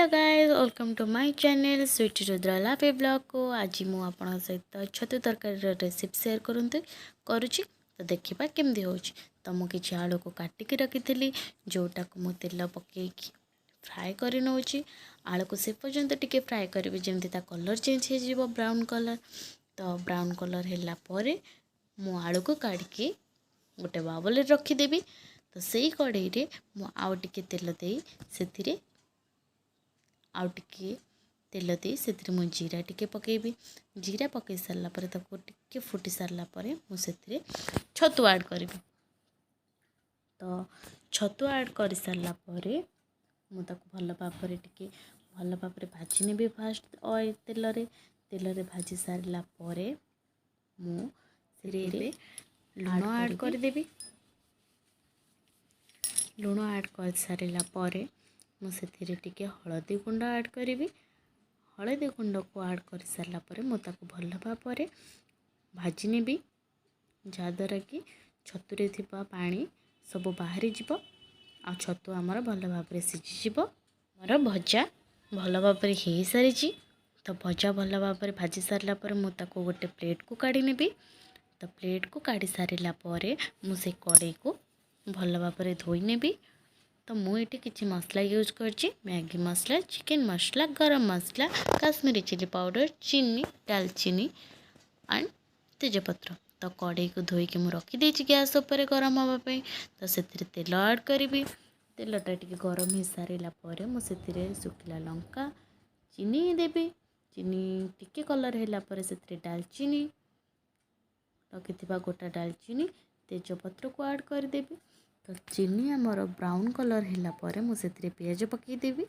Hello guys, welcome to my channel sweet Rudra लाफे blog को। आज मु आपन सहित छतु तरकारी रेसिपी शेयर करुच्ची। तो देखा केमती हो। तो मुझे आलू को काटिकी रखी जोटा को मु तेल पकई फ्राए कर नौची। आलू को से पर्यंत टिके फ्राए करी जमी कलर चेंज हो ब्राउन कलर। तो ब्राउन कलर है मु आलू को काढ़ी गोटे बाउल रखीदेवी। तो सही कड़े रे मु आउ टिके तेल दे से आउ टिके तेल दे से मु जीरा टिके पकेबी। जीरा पकई सारा पर टिके फुटी सारा पर मुझे छतु ऐड करी। तो छतु ऐड कर सारा पर मुझे भल भाव टिके भल भाव भाजी नेबी। फास्ट तेल भाजी सारा पर मुझे लुण ऐड करदेवी। लुण ऐड कर सारा पर मुझे टिके हलदी गुंड ऐड करी। हलदी गुंड को ऐड कर सारा पर मुझे भल भाव भाजी नेबी जहाद्वारा कि छतुरे थिबा पानी सब बाहरी जीव आ छतु आमर भल भाव सीझीज। मोर भजा भल भाव हो सारी। तो भजा भल भाव भाजी सारा पर मुझे गोटे प्लेट को काढ़ी नेबी। तो प्लेट को काढ़ी सारा पर मुझे कड़े को भल भाव धोई नेबी। तो मुझे किसी मसला यूज करछि मैगी मसला, चिकन मसला, गरम मसला, काश्मीरी चिली पाउडर, चीनी, दालचीनी एंड तेजपत्र। तो कड़े को धोईकी मुझे रखीदे गैस उपर गरम हाँवाई। तो से तेल ऐड करी। तेलटा टी गरम हो सारा पर मुझे शुखिला लंका चीनी देवी। चीनी टिके कलर है से दालचीनी रखि गोटा दालचीनी तेजपत्र को ऐड करदेवी। तो चीनी आमर ब्राउन कलर है मुझे पियाज पकईदेवी।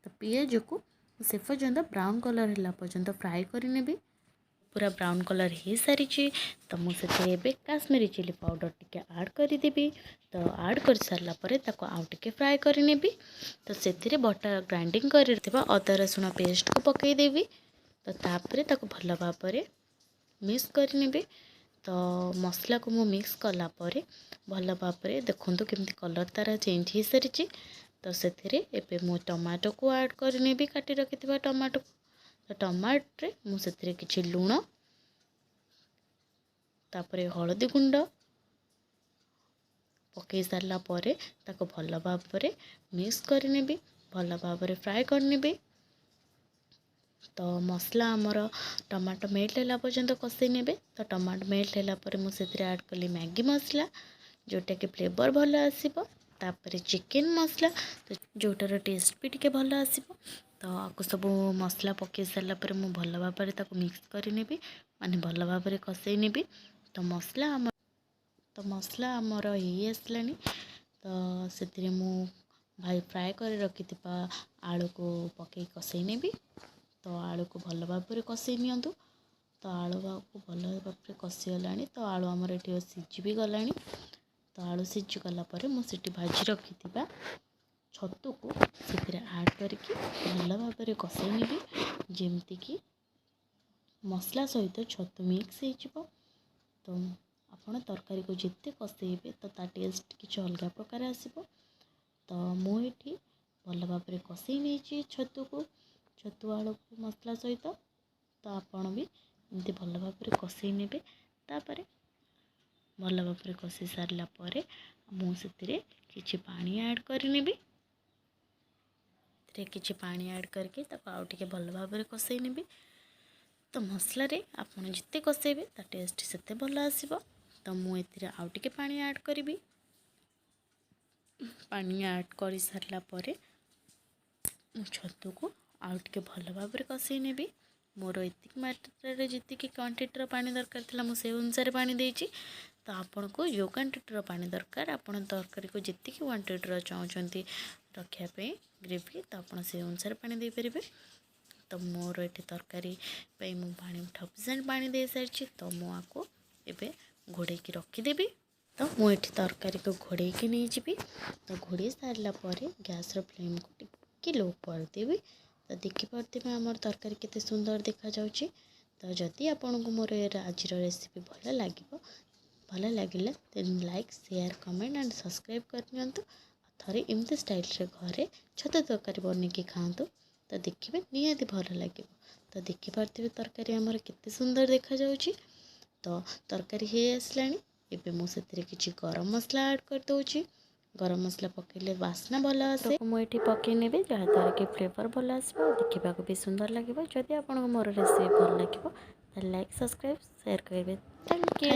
तो पियाज को से पर्यंत ब्राउन कलर है पर्यंत फ्राए करनेबी। पूरा ब्राउन कलर हो सारी। तो मुझे काश्मीरी चिली पाउडर टिके ऐड करदेवी। तो ऐड कर सारा पर आउ टिके फ्राए करनेबी। तो से बटा ग्राइंडिंग कर अदा रसुण पेस्ट को पकईदेवी। तो तापर भल भाव मिक्स करनेबी। तो मसला को मु मिक्स कला परे भल भाव देखु केमती कलर तार चेंज हो सारी। तो से मु टमाटो को ऐड करनेबी काटी रखि टमाटो। तो टमाटे मुझे किसी लुण तापर हलदी गुंड पकई सारा पर भल भाव मिक्स करनेबी भल भाव फ्राए करनेबी। तो मसला आमर टमाटो मेल्ट है पर्यंत कषे नेबे। तो टमाटो मेल्ट है मुझे ऐड कली मैगी मसला जोटा कि फ्लेवर भल आसब। तापर चिकन मसला तो जोटार टेस्ट भी टिके भल आसब। तो आपको सब मसला पकई सारा पर मु भल भाव मिक्स करनेबी माने भल भाव कषे नेबी। तो मसला आमर हो आसला। तो से मु भाई फ्राए कर रखि आलू को पकई कषे नेबी। तो आलू को भल भाव कषे नियंतु। तो आलू को भल भाव कषीगला। तो आलू आमर ये सीझी भी गला। तो आलू सीझी गला मुझे भाजी रखी छतु को से ऐड करके भल भाव कषे नेबी जमती कि मसला सहित छतु मिक्स हो। तो आपण तरकारी को जिते कषेबे तो ता टेस्ट किसी अलग प्रकार आसब। तो मुझे भल भाव कषे नहीं छतु को छतु आलू मसला सहित। तो आपण भी एमती भल भाव कषे नेबे। तापर भल भाव कषि सारा पर मुझे किसी पानी ऐड करनेबी। किसी पानी ऐड करके आउ टिके भल भाव कषे नेबी। तो मसला रे आपण जिते कषेबे ता टेस्ट सेते भल आसब। तो मुझे आउ टिके पानी ऐड करी। पानी ऐड कर सारा पर छतु को आउ टिके भल भाव कषे नेबी। मोर एतिक मात्रा जी क्वांटिटी पानी दरकार था मुझे अनुसार पानी देती। तो आपन को जो क्वांटिटी पानी दरकार आपन तरकारी को जितकी क्वांटिटी चाहते रखापी ग्रेवी तो आप से अनुसार पानी दे पारे। तो मोर ये तरकारी मु पानी 80% पानी दे सारी। तो मुझे एवं घोड़े रखीदेवी। तो मुझे तरकारी को घोड़े नहीं जी। तो घोड़े सारा पर गैस फ्लेम को टिके लो करदेवी। तो देखिपे आमर तरकारी केते सुंदर देखा जाउची। तो जदि आपन को मोर आज रेसिपी भल लगे then like share comment and subscribe करनी। थे एमती स्टाइल रे घरे छतु तरकारी बनैकी खातु। तो देखिए निहाती भल लगे। तो देखिपे तरकारी आमर केते सुंदर देखा जाउची। तो तरकारी हे आसलानी एबे मु सेतिरे किछि गरम मसला ऐड कर दउची। गरम मसला पकेले बास्ना भल आसे। मुझे पकई नेबी जहाँद्वारा कि फ्लेवर भल आसो देखा भी सुंदर लगे। जदि आपको मोर रेसिपी भल लगे लाइक सब्सक्राइब शेयर करेंगे। Thank you.